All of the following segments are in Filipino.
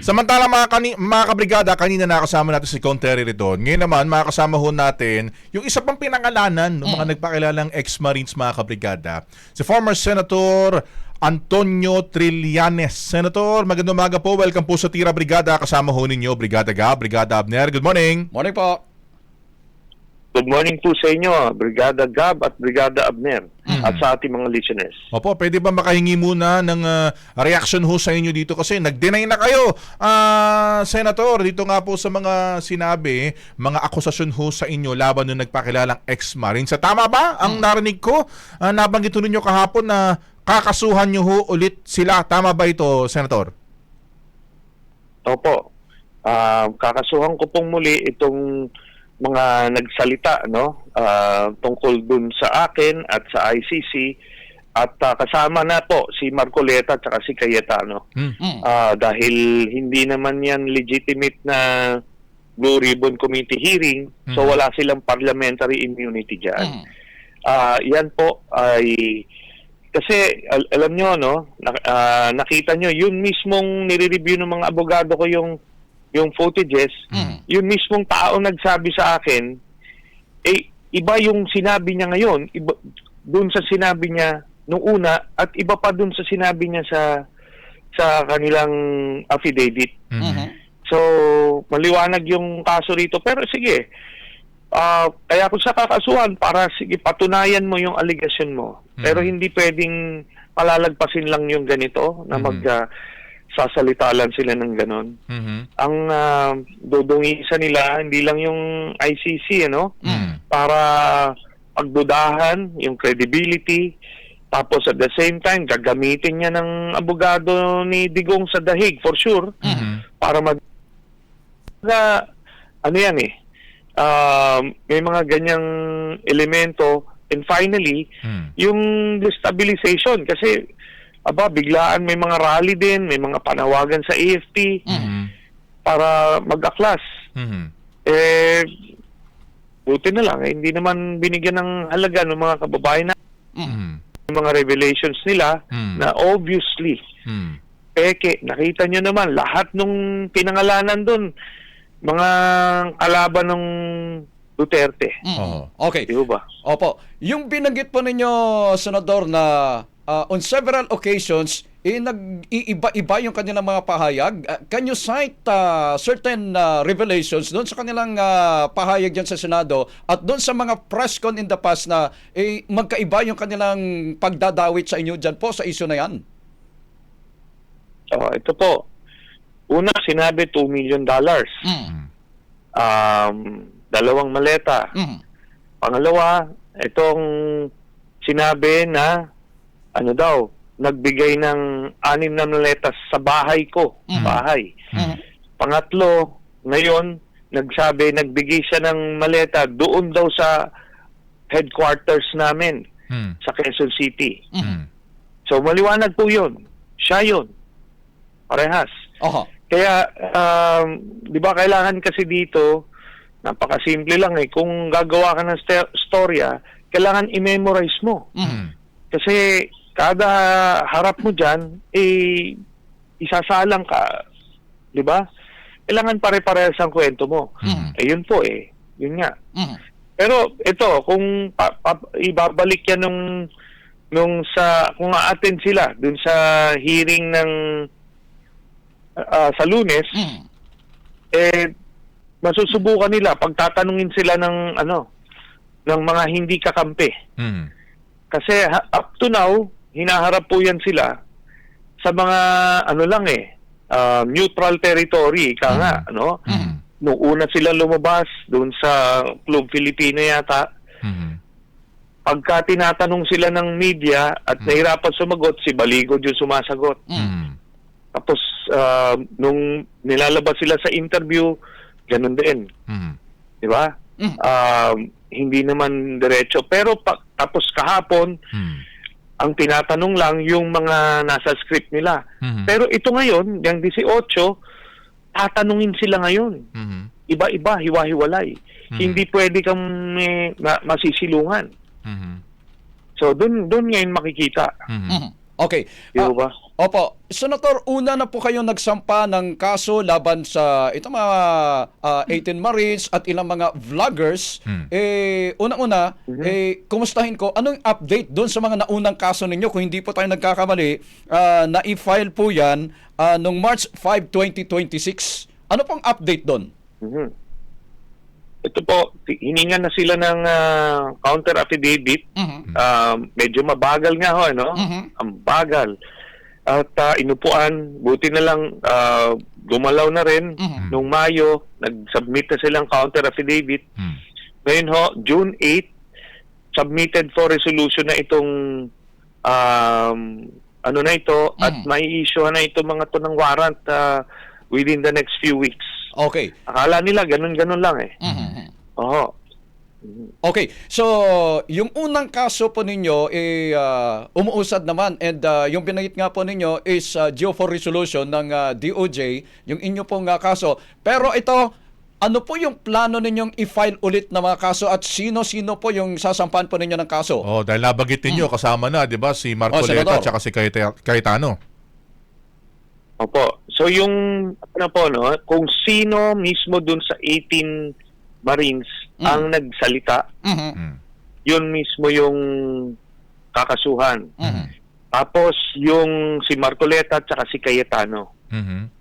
Samantala mga kabrigada, kanina nakasama natin si Conteri Ridon. Ngayon naman, makakasama ho natin yung isa pang pinangalanan ng mga nagpakilalang ex-Marines, mga kabrigada. Si former Senator Antonio Trillanes. Senator, magandang umaga po. Welcome po sa Tira Brigada. Kasama ho ninyo, Brigada Gab, Brigada Abner. Good morning. Morning po. Good morning po sa inyo, Brigada Gab at Brigada Abner at sa ating mga listeners. Opo, pwede ba makahingi muna ng reaction ho sa inyo dito kasi nag-deny na kayo, Senator, dito nga po sa mga sinabi, mga akusasyon ho sa inyo laban ng nagpakilalang ex-Marine. Sa tama ba ang narinig ko? Nabanggit ho ninyo kahapon na kakasuhan nyo ho ulit sila. Tama ba ito, Senator? Opo, kakasuhan ko pong muli itong mga nagsalita tungkol dun sa akin at sa ICC at kasama na po si Marcoleta at si Cayetano. Dahil hindi naman yan legitimate na Blue Ribbon Committee hearing, so wala silang parliamentary immunity dyan. Yan po ay kasi alam nyo, nakita nyo, yun mismong nire-review ng mga abogado ko yung footages, yung mismong tao nagsabi sa akin, iba yung sinabi niya ngayon, iba dun sa sinabi niya nung una, at iba pa dun sa sinabi niya sa kanilang affidavit. So, maliwanag yung kaso rito. Pero sige, kaya ako sa kakasuhan para sige, patunayan mo yung allegation mo. Pero hindi pwedeng palalagpasin lang yung ganito na sasalita lang sila ng ganon. Ang dudungisa nila, hindi lang yung ICC, para pagdudahan yung credibility, tapos at the same time, gagamitin niya ng abogado ni Digong sa dahig, for sure, para may mga ganyang elemento, and finally, yung destabilization, kasi biglaan may mga rally din, may mga panawagan sa AFP para mag-aklas. Buti na lang, hindi naman binigyan ng halaga ng mga kababayan na yung mga revelations nila na obviously peke. Nakita nyo naman, lahat nung pinangalanan dun, mga kalaban ng Duterte. Okay. Di ba? Opo. Yung binanggit po ninyo, Senador, na on several occasions, nag-iiba-iba yung kanilang mga pahayag. Can you cite certain revelations doon sa kanilang pahayag dyan sa Senado at doon sa mga press con in the past na magkaiba yung kanilang pagdadawit sa inyo dyan po sa issue na yan? Ito po. Una, sinabi $2 million. 2 maleta. Pangalawa, itong sinabi na nagbigay ng 6 na maletas sa bahay ko. Bahay. Pangatlo, ngayon, nagbigay siya ng maleta doon daw sa headquarters namin sa Quezon City. So, maliwanag po yun. Siya yun. Parehas. Kaya, di ba kailangan kasi dito, napakasimple lang kung gagawa ka ng storya, kailangan i-memorize mo. Kasi kada harap mo dyan, isasalang ka. Di ba? Kailangan pare-parehas ang kwento mo. Yun po Yun nga. Pero ito, kung ibabalik yan kung a-attend sila dun sa hearing ng sa Lunes, masusubukan nila pagtatanungin sila ng mga hindi kakampi. Kasi up to now, hinaharap po yan sila sa mga neutral territory, nung una sila lumabas doon sa Club Filipino yata. Pagka tinatanong sila ng media at nahirapan sumagot, si Baligod yung sumasagot. Tapos nung nilalabas sila sa interview, ganun din. Di ba? Hindi naman diretso. Pero tapos kahapon, ang tinatanong lang yung mga nasa script nila. Pero ito ngayon, yung 18, tatanungin sila ngayon. Iba-iba, hiwa-hiwalay. Hindi pwede kang masisilungan. So, doon ngayon makikita. Okay. Di ba? Opo, Senator, una na po kayong nagsampa ng kaso laban sa itong mga 18 Marines at ilang mga vloggers. Unang-una, kumustahin ko, anong update doon sa mga naunang kaso ninyo? Kung hindi po tayo nagkakamali, na-i-file po yan noong March 5, 2026. Ano pong update doon? Mhm. Ito po, hiningan na sila ng counter affidavit. Medyo mabagal nga ho, no? Ang bagal. At inupuan, buti na lang gumalaw na rin nung Mayo, nag-submit na silang counter affidavit. Ngayon ho, June 8, submitted for resolution na itong ano na ito, at mai-issue na ito mga to ng warrant within the next few weeks. Okay. Akala nila ganun-ganun lang eh. Oo. Okay, so yung unang kaso po ninyo umuusad naman, and yung binanggit nga po ninyo is due for resolution ng DOJ, yung inyo pong kaso. Pero ito, ano po yung plano ninyong i-file ulit na mga kaso at sino-sino po yung sasampahan po ninyo ng kaso? Oh, dahil nabanggit ninyo, kasama na, di ba, si Marcoleta at saka si Cayetano. Opo. So yung ano po, no, kung sino mismo dun sa 18 Marines ang nagsalita, yun mismo yung kakasuhan. Tapos yung si Marcoleta at saka si Cayetano,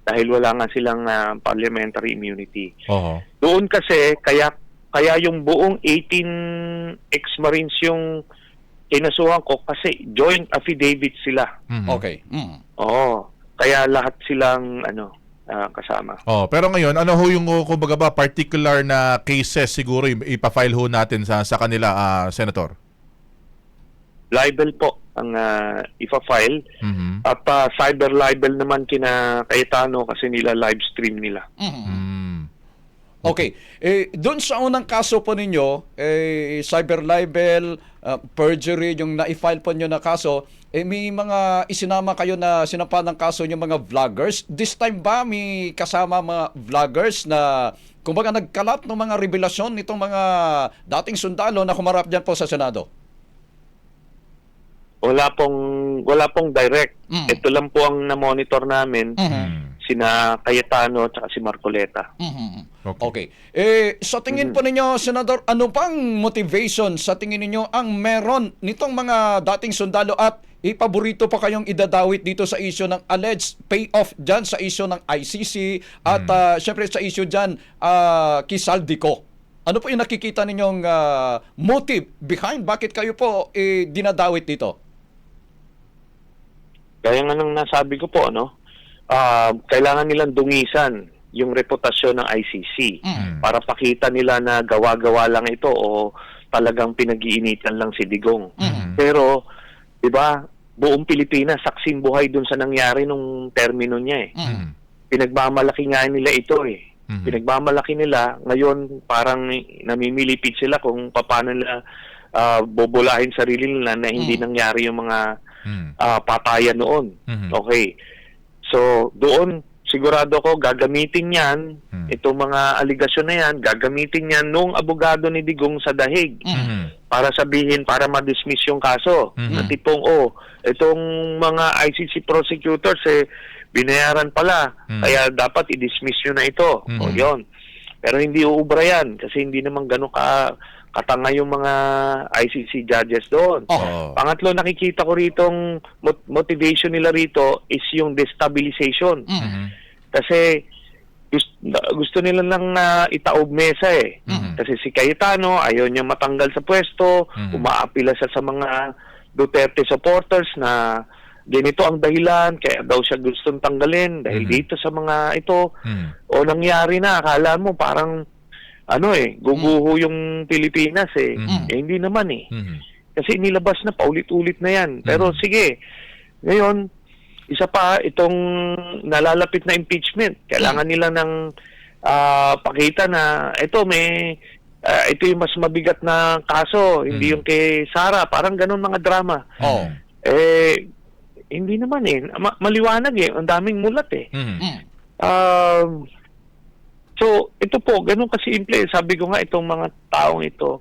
dahil wala nga silang parliamentary immunity. Doon kasi kaya yung buong 18 ex-Marines yung kinasuhan ko kasi joint affidavit sila. Okay. Oo. Kaya lahat silang kasama. Oh, pero ngayon, ano ho yung kumbaga ba particular na cases siguro ipa-file ho natin sa kanila, Senator? Libel po ang ipa-file. At cyber libel naman kina Cayetano kasi nila live stream nila. Okay. Doon sa unang kaso po ninyo, cyber libel, perjury, yung na-file po nyo na kaso, may mga isinama kayo na sinampa ng kaso yung mga vloggers. This time ba may kasama mga vloggers na kumbaga nagkalat ng mga revelasyon nitong mga dating sundalo na kumarap dyan po sa Senado? Wala pong direct. Ito lang po ang na-monitor namin. Sina Cayetano at saka si Marcoleta. Okay. Sa tingin po ninyo, Senador, ano pang motivation sa tingin ninyo ang meron nitong mga dating sundalo at ipaborito pa kayong idadawit dito sa issue ng alleged payoff dyan sa issue ng ICC at syempre sa issue dyan kay Saldico? Ano po yung nakikita ninyong motive behind bakit kayo po dinadawit dito? Kaya nga nang nasabi ko po, kailangan nilang dungisan yung reputasyon ng ICC para pakita nila na gawa-gawa lang ito o talagang pinag-iinitan lang si Digong. Pero, di ba, buong Pilipinas saksing buhay dun sa nangyari nung termino niya Pinagmamalaki nga nila ito Pinagmamalaki nila, ngayon parang namimilipit sila kung paano nila bobolahin sarili nila na hindi nangyari yung mga patayan noon. Okay. So, doon, sigurado ko, gagamitin yan, itong mga aligasyon na yan, gagamitin yan nung abogado ni Digong sa dahig para sabihin, para ma-dismiss yung kaso. Na tipong, itong mga ICC prosecutors, binayaran pala, kaya dapat i-dismiss nyo na ito. O yun. Pero hindi uubra yan, kasi hindi naman gano'n katanga yung mga ICC judges doon. Pangatlo, nakikita ko ritong motivation nila rito is yung destabilization. Kasi gusto nila lang itaob mesa Kasi si Cayetano, ayaw niya matanggal sa pwesto, umaapila siya sa mga Duterte supporters na ganito ang dahilan, kaya daw siya gustong tanggalin dahil dito sa mga ito. O nangyari na, akala mo parang guguho yung Pilipinas hindi naman Kasi nilabas na paulit-ulit na yan. Pero sige, ngayon, isa pa, itong nalalapit na impeachment. Kailangan nila ng pakita na ito yung mas mabigat na kaso, hindi yung kay Sara. Parang ganun mga drama. Hindi naman maliwanag Ang daming mulat So, ito po, ganun kasimple. Sabi ko nga, itong mga taong ito,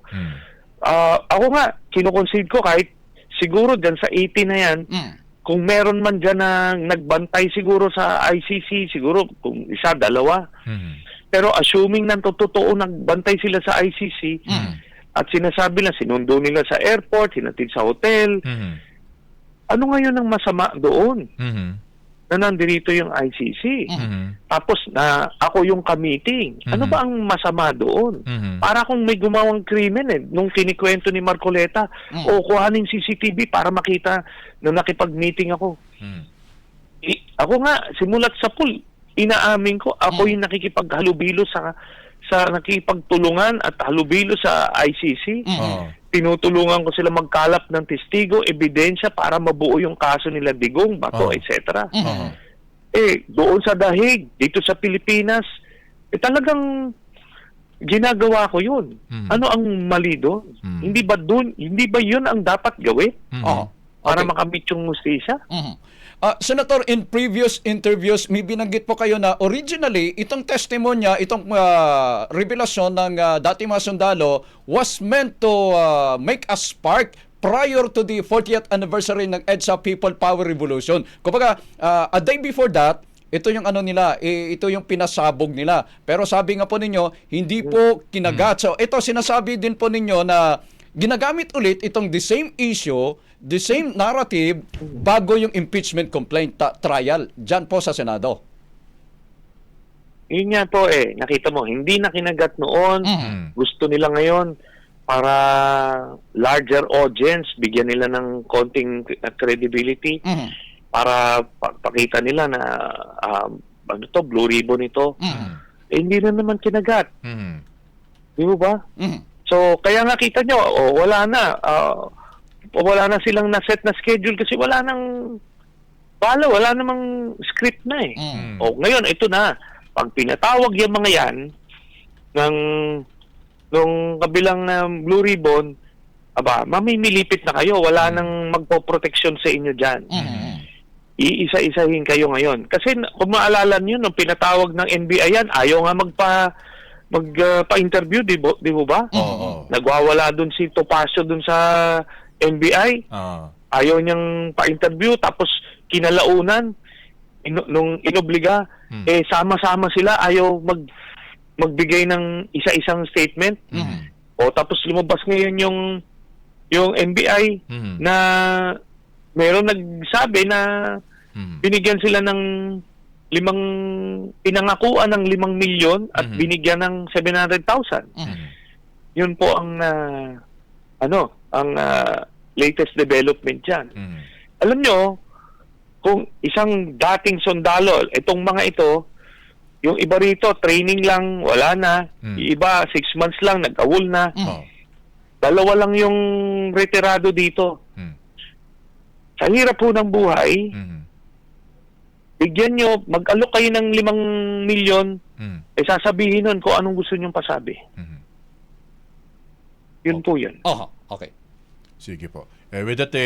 ako nga, kinukonsider ko kahit siguro dyan sa 80 na yan, kung meron man dyan na nagbantay siguro sa ICC, siguro kung isa, dalawa. Pero assuming na totoo nagbantay sila sa ICC at sinasabi na sinundo nila sa airport, hinatid sa hotel, ano ngayon ang masama doon? Na nandito yung ICC. Tapos na ako yung ka-meeting. Ano ba ang masama doon? Para kung may gumawang krimen nung kinikwento ni Marcoleta, o kuhanin CCTV para makita na nakipag-meeting ako. Ako nga, simulat sa pool, inaamin ko, ako yung nakikipaghalubilo sa nakikipagtulungan at halubilo sa ICC. Tinutulungan ko sila magkalap ng testigo, ebidensya para mabuo yung kaso nila Digong, Bato, etc. Doon sa dahig, dito sa Pilipinas, talagang ginagawa ko yun. Ano ang mali doon? Hindi ba yun ang dapat gawin? Para makamit yung hustisya? Senator, in previous interviews, may binanggit po kayo na originally, itong testimonya, itong revelasyon ng dating mga sundalo was meant to make a spark prior to the 40th anniversary ng EDSA People Power Revolution. Kumbaga, a day before that, ito yung ano nila, ito yung pinasabog nila. Pero sabi nga po ninyo, hindi po kinagat. So ito, sinasabi din po ninyo na ginagamit ulit itong the same issue, the same narrative bago yung impeachment complaint trial dyan po sa Senado. Yun nga po nakita mo, hindi na kinagat noon. Gusto nila ngayon para larger audience, bigyan nila ng konting credibility para pakita nila na blue ribbon ito. Hindi na naman kinagat. Di mo ba? So, kaya nga kita nyo, wala na silang naset na schedule kasi wala namang script na ngayon, ito na. Pag pinatawag yung mga yan nung kabilang Blue Ribbon, mamimilipit na kayo. Wala nang magpoproteksyon sa inyo dyan. Iisa-isahin kayo ngayon. Kasi kung maalala nyo, nung pinatawag ng NBI yan, ayaw nga magpa-interview, di mo ba? Nagwawala dun si Topacio dun sa NBI. Ayaw niyang pa-interview, tapos kinalaunan, nung inobliga, sama-sama sila, ayaw magbigay ng isa-isang statement. Tapos lumabas ngayon yung NBI na meron nagsabi na binigyan sila ng pinangakuan ng 5 milyon at binigyan ng 700,000. Yun po ang latest development diyan. Alam nyo, kung isang dating sundalo, itong mga ito, yung iba rito, training lang, wala na. Yung iba, 6 months lang, nag-awol na. Dalawa lang yung retirado dito. Sa hirap po ng buhay, bigyan nyo, mag-alok kayo ng 5 milyon, sasabihin nun kung anong gusto nyong pasabi. Yun po yun. Okay. Sige po. With that,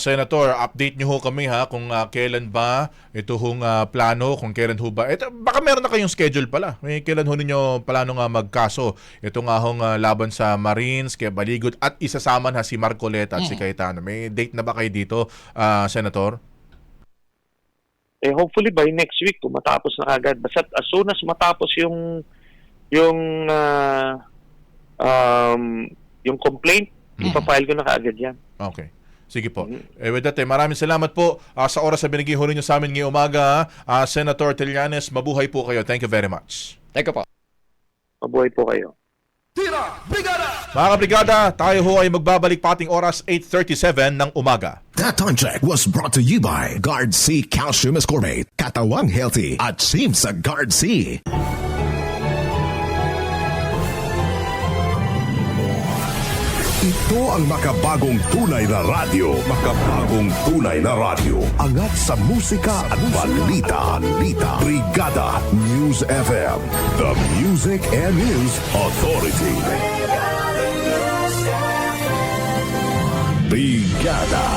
Senator, update niyo ho kami kung kailan ba ito hong plano, kung kailan ho ba. Baka meron na kayong schedule pala. May kailan ho ninyo plano nga magkaso. Ito nga hong laban sa Marines, kay Baligot, at isasama na si Marcoleta at si Cayetano. May date na ba kayo dito, Senator? Hopefully by next week, kung matapos na agad. Basta as soon as matapos yung complaint, ipafile ko na kaagad yan. Okay. Sige po. With that, maraming salamat po sa oras na binigay ho ninyo sa amin ngayong umaga. Senator Trillanes, mabuhay po kayo. Thank you very much. Thank you po. Mabuhay po kayo. Mga kabrigada, tayo ho ay magbabalik pating oras 8:37 ng umaga. That time check was brought to you by Guard C Calcium Ascorbate, Katawang Healthy at Team sa Guard C. Ito ang makabagong tunay na radyo. Makabagong tunay na radyo. Angat sa musika at balita. Brigada News FM. The Music and News Authority. Brigada.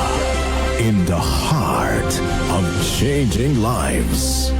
In the heart of changing lives.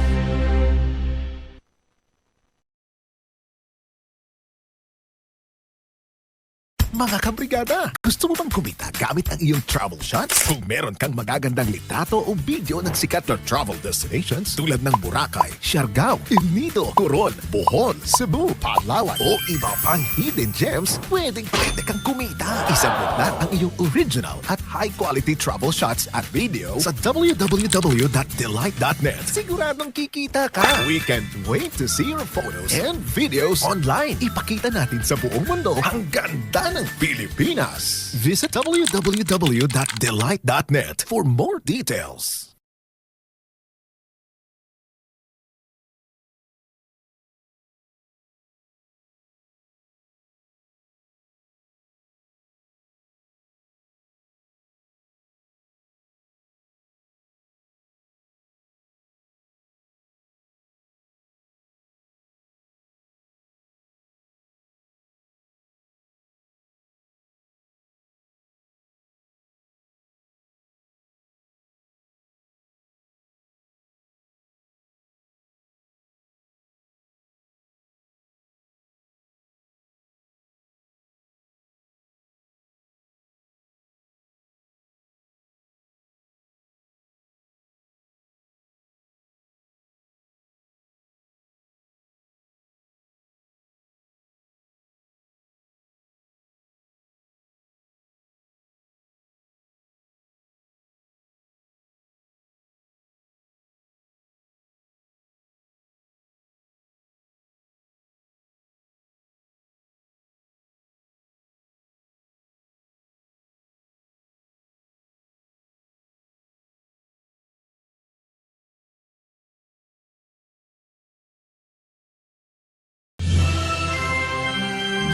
Mga kabrigada, gusto mo bang kumita gamit ang iyong travel shots? Kung meron kang magagandang litrato o video ng sikat na travel destinations tulad ng Boracay, Siargao, El Nido, Coron, Bohol, Cebu, Palawan o iba pang hidden gems, pwede kang kumita. Isabot na ang iyong original at high-quality travel shots at video sa www.delight.net. Siguradong kikita ka. We can't wait to see your photos and videos online. Ipakita natin sa buong mundo ang ganda ng Pilipinas. Visit www.delight.net for more details.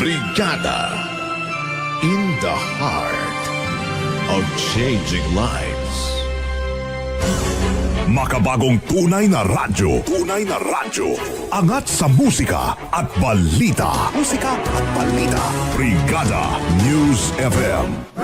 Brigada in the heart of changing lives. Makabagong tunay na radyo. Tunay na radyo. Angat sa musika at balita. Musika at balita. Brigada News FM.